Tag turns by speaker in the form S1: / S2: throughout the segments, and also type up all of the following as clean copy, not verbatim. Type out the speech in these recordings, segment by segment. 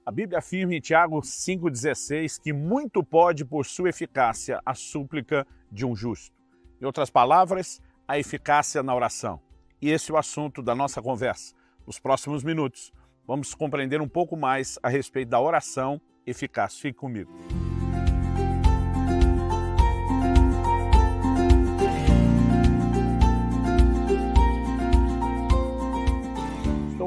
S1: A Bíblia afirma em Tiago 5,16 que muito pode por sua eficácia a súplica de um justo. Em outras palavras, a eficácia na oração. E esse é o assunto da nossa conversa. Nos próximos minutos, vamos compreender um pouco mais a respeito da oração eficaz. Fique comigo.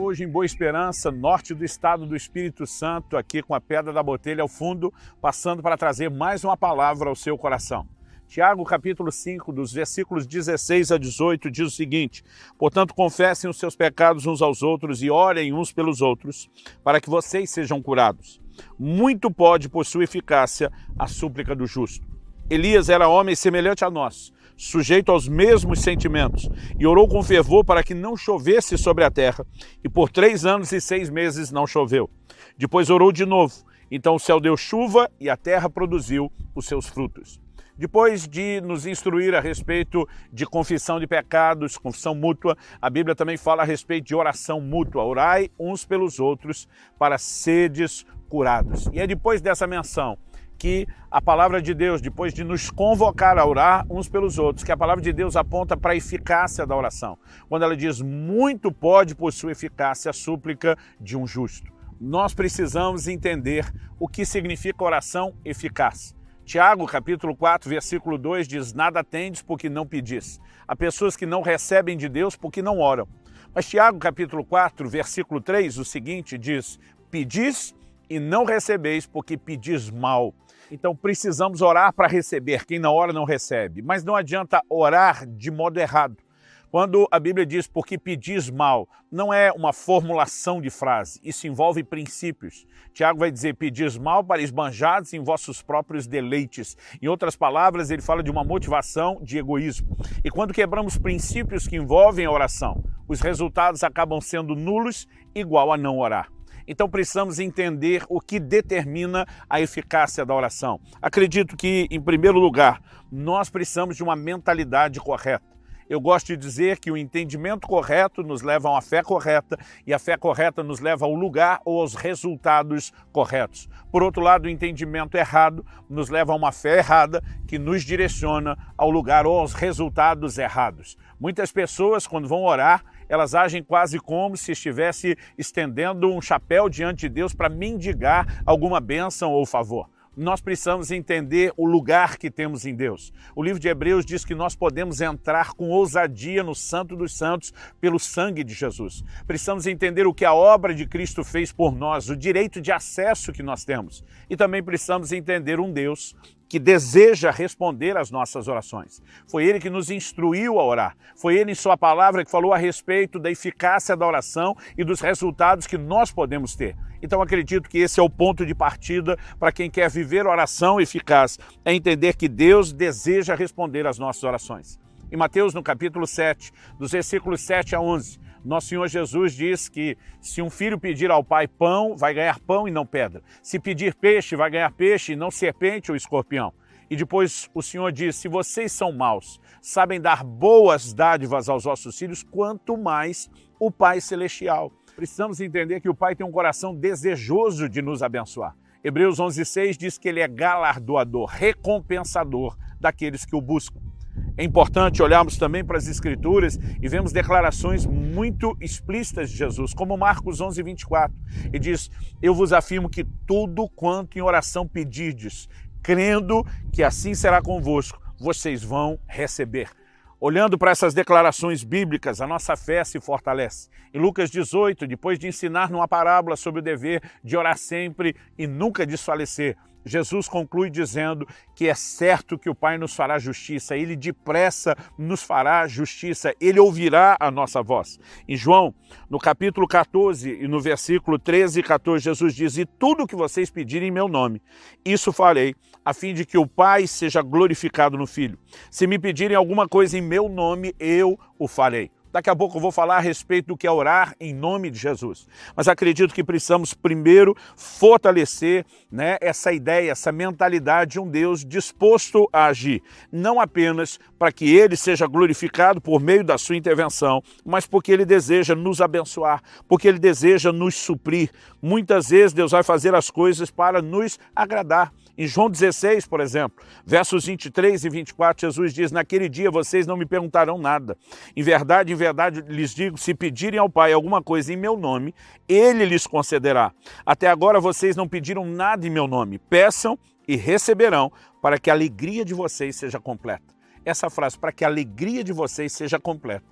S1: Hoje em Boa Esperança, norte do estado do Espírito Santo, aqui com a Pedra da Botelha ao fundo, passando para trazer mais uma palavra ao seu coração. Tiago, capítulo 5, dos versículos 16 a 18, diz o seguinte: portanto, confessem os seus pecados uns aos outros e orem uns pelos outros, para que vocês sejam curados. Muito pode, por sua eficácia, a súplica do justo. Elias era homem semelhante a nós, sujeito aos mesmos sentimentos, e orou com fervor para que não chovesse sobre a terra, e por 3 anos e 6 meses não choveu. Depois orou de novo, então o céu deu chuva e a terra produziu os seus frutos. Depois de nos instruir a respeito de confissão de pecados, confissão mútua, a Bíblia também fala a respeito de oração mútua. Orai uns pelos outros para seres curados. E é depois dessa menção que a palavra de Deus, depois de nos convocar a orar uns pelos outros, que a palavra de Deus aponta para a eficácia da oração. Quando ela diz, muito pode por sua eficácia a súplica de um justo. Nós precisamos entender o que significa oração eficaz. Tiago, capítulo 4, versículo 2, diz, nada tendes porque não pedis. Há pessoas que não recebem de Deus porque não oram. Mas Tiago, capítulo 4, versículo 3, o seguinte, diz, pedis e não recebeis porque pedis mal. Então precisamos orar para receber, quem não ora não recebe. Mas não adianta orar de modo errado. Quando a Bíblia diz porque pedis mal, não é uma formulação de frase, isso envolve princípios. Tiago vai dizer, pedis mal para esbanjados em vossos próprios deleites. Em outras palavras, ele fala de uma motivação de egoísmo. E quando quebramos princípios que envolvem a oração, os resultados acabam sendo nulos, igual a não orar. Então precisamos entender o que determina a eficácia da oração. Acredito que, em primeiro lugar, nós precisamos de uma mentalidade correta. Eu gosto de dizer que o entendimento correto nos leva a uma fé correta e a fé correta nos leva ao lugar ou aos resultados corretos. Por outro lado, o entendimento errado nos leva a uma fé errada que nos direciona ao lugar ou aos resultados errados. Muitas pessoas, quando vão orar, elas agem quase como se estivesse estendendo um chapéu diante de Deus para mendigar alguma bênção ou favor. Nós precisamos entender o lugar que temos em Deus. O livro de Hebreus diz que nós podemos entrar com ousadia no Santo dos Santos pelo sangue de Jesus. Precisamos entender o que a obra de Cristo fez por nós, o direito de acesso que nós temos. E também precisamos entender um Deus que deseja responder às nossas orações. Foi Ele que nos instruiu a orar. Foi Ele, em sua palavra, que falou a respeito da eficácia da oração e dos resultados que nós podemos ter. Então acredito que esse é o ponto de partida para quem quer viver oração eficaz, é entender que Deus deseja responder às nossas orações. Em Mateus, no capítulo 7, dos versículos 7 a 11, nosso Senhor Jesus diz que se um filho pedir ao pai pão, vai ganhar pão e não pedra. Se pedir peixe, vai ganhar peixe e não serpente ou escorpião. E depois o Senhor diz, se vocês são maus, sabem dar boas dádivas aos vossos filhos, quanto mais o Pai Celestial. Precisamos entender que o Pai tem um coração desejoso de nos abençoar. Hebreus 11,6 diz que Ele é galardoador, recompensador daqueles que o buscam. É importante olharmos também para as Escrituras e vemos declarações muito explícitas de Jesus, como Marcos 11:24. E diz, eu vos afirmo que tudo quanto em oração pedirdes, crendo que assim será convosco, vocês vão receber. Olhando para essas declarações bíblicas, a nossa fé se fortalece. Em Lucas 18, depois de ensinar numa parábola sobre o dever de orar sempre e nunca desfalecer, Jesus conclui dizendo que é certo que o Pai nos fará justiça, Ele depressa nos fará justiça, Ele ouvirá a nossa voz. Em João, no capítulo 14 e no versículo 13 e 14, Jesus diz, e tudo o que vocês pedirem em meu nome, isso farei, a fim de que o Pai seja glorificado no Filho. Se me pedirem alguma coisa em meu nome, eu o farei. Daqui a pouco eu vou falar a respeito do que é orar em nome de Jesus. Mas acredito que precisamos primeiro fortalecer, né, essa ideia, essa mentalidade de um Deus disposto a agir. Não apenas para que Ele seja glorificado por meio da sua intervenção, mas porque Ele deseja nos abençoar, porque Ele deseja nos suprir. Muitas vezes Deus vai fazer as coisas para nos agradar. Em João 16, por exemplo, versos 23 e 24, Jesus diz: naquele dia vocês não me perguntarão nada. Em verdade lhes digo, se pedirem ao Pai alguma coisa em meu nome, Ele lhes concederá. Até agora vocês não pediram nada em meu nome. Peçam e receberão, para que a alegria de vocês seja completa. Essa frase, para que a alegria de vocês seja completa,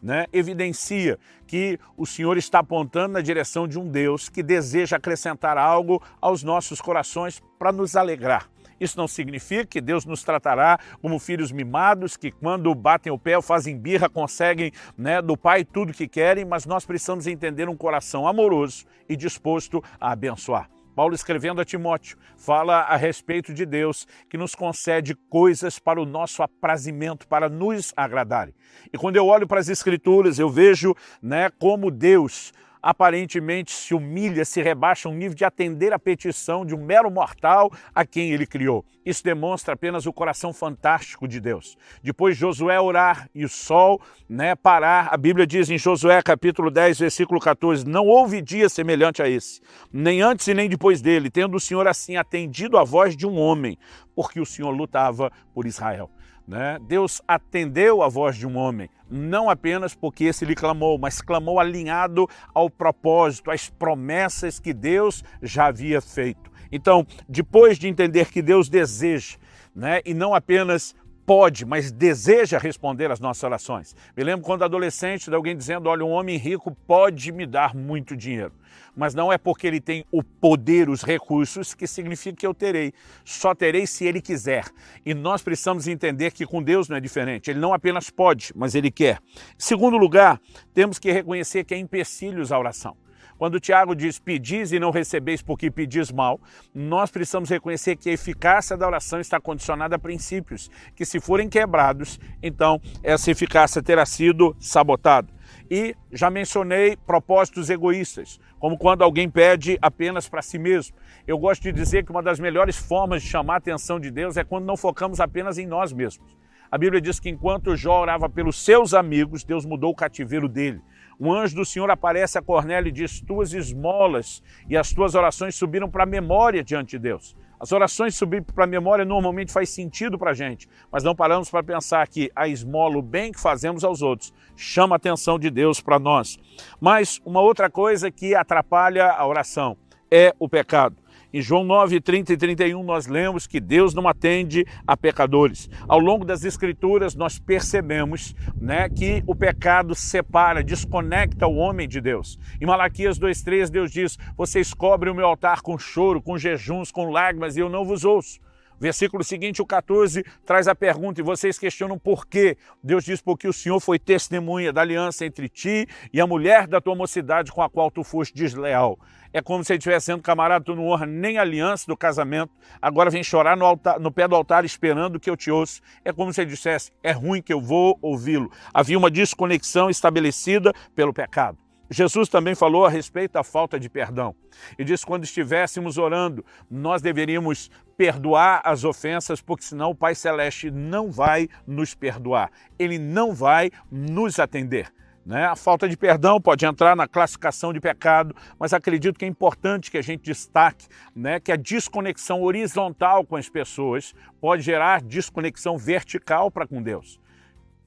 S1: né, evidencia que o Senhor está apontando na direção de um Deus que deseja acrescentar algo aos nossos corações para nos alegrar. Isso não significa que Deus nos tratará como filhos mimados, que quando batem o pé ou fazem birra conseguem, né, do Pai tudo que querem, mas nós precisamos entender um coração amoroso e disposto a abençoar. Paulo, escrevendo a Timóteo, fala a respeito de Deus que nos concede coisas para o nosso aprazimento, para nos agradarem. E quando eu olho para as Escrituras, eu vejo, né, como Deus aparentemente se humilha, se rebaixa a um nível de atender a petição de um mero mortal a quem Ele criou. Isso demonstra apenas o coração fantástico de Deus. Depois de Josué orar e o sol, né, parar, a Bíblia diz em Josué capítulo 10, versículo 14, não houve dia semelhante a esse, nem antes e nem depois dele, tendo o Senhor assim atendido a voz de um homem, porque o Senhor lutava por Israel. Né? Deus atendeu a voz de um homem, não apenas porque esse lhe clamou, mas clamou alinhado ao propósito, às promessas que Deus já havia feito. Então, depois de entender que Deus deseja, né, e não apenas pode, mas deseja responder às nossas orações. Me lembro quando adolescente de alguém dizendo, olha, um homem rico pode me dar muito dinheiro, mas não é porque ele tem o poder, os recursos, que significa que eu terei. Só terei se ele quiser. E nós precisamos entender que com Deus não é diferente. Ele não apenas pode, mas Ele quer. Em segundo lugar, temos que reconhecer que há empecilhos à oração. Quando Tiago diz, pedis e não recebeis porque pedis mal, nós precisamos reconhecer que a eficácia da oração está condicionada a princípios, que se forem quebrados, então essa eficácia terá sido sabotada. E já mencionei propósitos egoístas, como quando alguém pede apenas para si mesmo. Eu gosto de dizer que uma das melhores formas de chamar a atenção de Deus é quando não focamos apenas em nós mesmos. A Bíblia diz que enquanto Jó orava pelos seus amigos, Deus mudou o cativeiro dele. Um anjo do Senhor aparece a Cornélio e diz, tuas esmolas e as tuas orações subiram para a memória diante de Deus. As orações subir para a memória normalmente faz sentido para a gente, mas não paramos para pensar que a esmola, o bem que fazemos aos outros, chama a atenção de Deus para nós. Mas uma outra coisa que atrapalha a oração é o pecado. Em João 9, 30 e 31, nós lemos que Deus não atende a pecadores. Ao longo das Escrituras, nós percebemos, né, que o pecado separa, desconecta o homem de Deus. Em Malaquias 2,3, Deus diz, vocês cobrem o meu altar com choro, com jejuns, com lágrimas, e eu não vos ouço. Versículo seguinte, o 14, traz a pergunta, e vocês questionam por quê? Deus diz, porque o Senhor foi testemunha da aliança entre ti e a mulher da tua mocidade com a qual tu foste desleal. É como se ele estivesse sendo camarada, tu não honra nem a aliança do casamento, agora vem chorar no pé do altar esperando que eu te ouça. É como se ele dissesse, é ruim que eu vou ouvi-lo. Havia uma desconexão estabelecida pelo pecado. Jesus também falou a respeito da falta de perdão. E disse que quando estivéssemos orando, nós deveríamos perdoar as ofensas, porque senão o Pai Celeste não vai nos perdoar. Ele não vai nos atender. Né? A falta de perdão pode entrar na classificação de pecado, mas acredito que é importante que a gente destaque, né, que a desconexão horizontal com as pessoas pode gerar desconexão vertical para com Deus.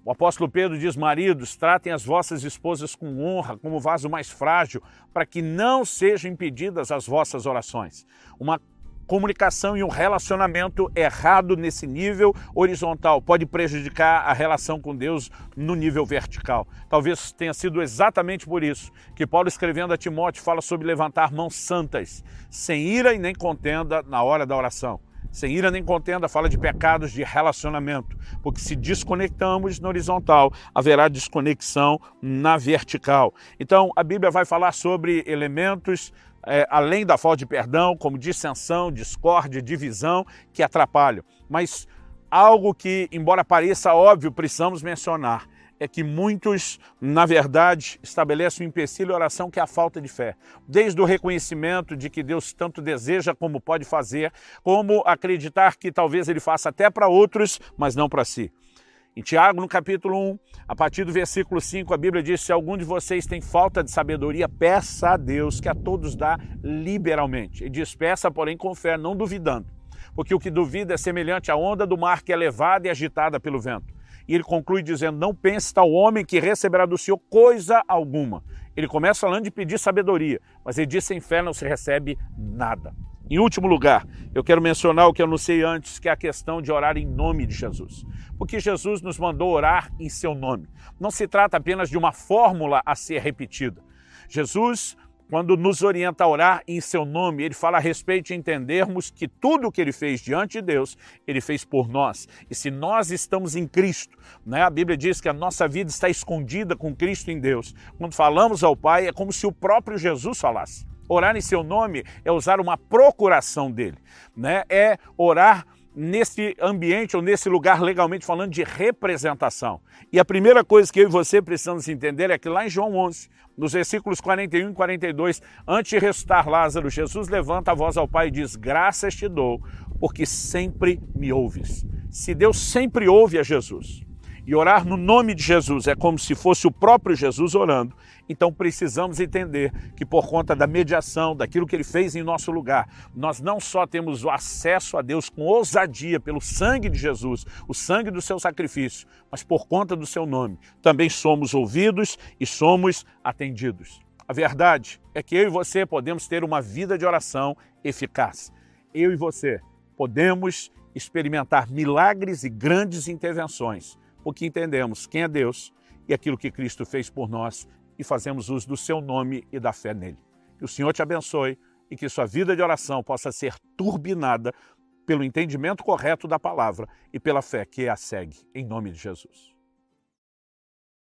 S1: O apóstolo Pedro diz, maridos, tratem as vossas esposas com honra, como vaso mais frágil, para que não sejam impedidas as vossas orações. Uma comunicação e um relacionamento errado nesse nível horizontal pode prejudicar a relação com Deus no nível vertical. Talvez tenha sido exatamente por isso que Paulo, escrevendo a Timóteo, fala sobre levantar mãos santas, sem ira e nem contenda na hora da oração. Sem ira nem contenda, fala de pecados de relacionamento, porque se desconectamos no horizontal, haverá desconexão na vertical. Então, a Bíblia vai falar sobre elementos, além da falta de perdão, como dissensão, discórdia, divisão, que atrapalham. Mas algo que, embora pareça óbvio, precisamos mencionar, é que muitos, na verdade, estabelecem um empecilho à oração que é a falta de fé. Desde o reconhecimento de que Deus tanto deseja como pode fazer, como acreditar que talvez Ele faça até para outros, mas não para si. Em Tiago, no capítulo 1, a partir do versículo 5, a Bíblia diz: se algum de vocês tem falta de sabedoria, peça a Deus, que a todos dá liberalmente. E diz: peça, porém, com fé, não duvidando. Porque o que duvida é semelhante à onda do mar que é levada e agitada pelo vento. E ele conclui dizendo: não pense tal homem que receberá do Senhor coisa alguma. Ele começa falando de pedir sabedoria, mas ele diz: sem fé não se recebe nada. Em último lugar, eu quero mencionar o que eu anunciei antes, que é a questão de orar em nome de Jesus. Porque Jesus nos mandou orar em seu nome. Não se trata apenas de uma fórmula a ser repetida. Jesus, quando nos orienta a orar em seu nome, ele fala a respeito de entendermos que tudo o que ele fez diante de Deus, ele fez por nós. E se nós estamos em Cristo, né, a Bíblia diz que a nossa vida está escondida com Cristo em Deus. Quando falamos ao Pai, é como se o próprio Jesus falasse. Orar em seu nome é usar uma procuração dele, né? É orar nesse ambiente ou nesse lugar, legalmente falando, de representação. E a primeira coisa que eu e você precisamos entender é que lá em João 11, nos versículos 41 e 42, antes de ressuscitar Lázaro, Jesus levanta a voz ao Pai e diz: graças te dou, porque sempre me ouves. Se Deus sempre ouve a Jesus, e orar no nome de Jesus é como se fosse o próprio Jesus orando, então precisamos entender que por conta da mediação, daquilo que ele fez em nosso lugar, nós não só temos o acesso a Deus com ousadia pelo sangue de Jesus, o sangue do seu sacrifício, mas por conta do seu nome, também somos ouvidos e somos atendidos. A verdade é que eu e você podemos ter uma vida de oração eficaz. Eu e você podemos experimentar milagres e grandes intervenções, porque entendemos quem é Deus e aquilo que Cristo fez por nós e fazemos uso do seu nome e da fé nele. Que o Senhor te abençoe e que sua vida de oração possa ser turbinada pelo entendimento correto da palavra e pela fé que a segue, em nome de Jesus.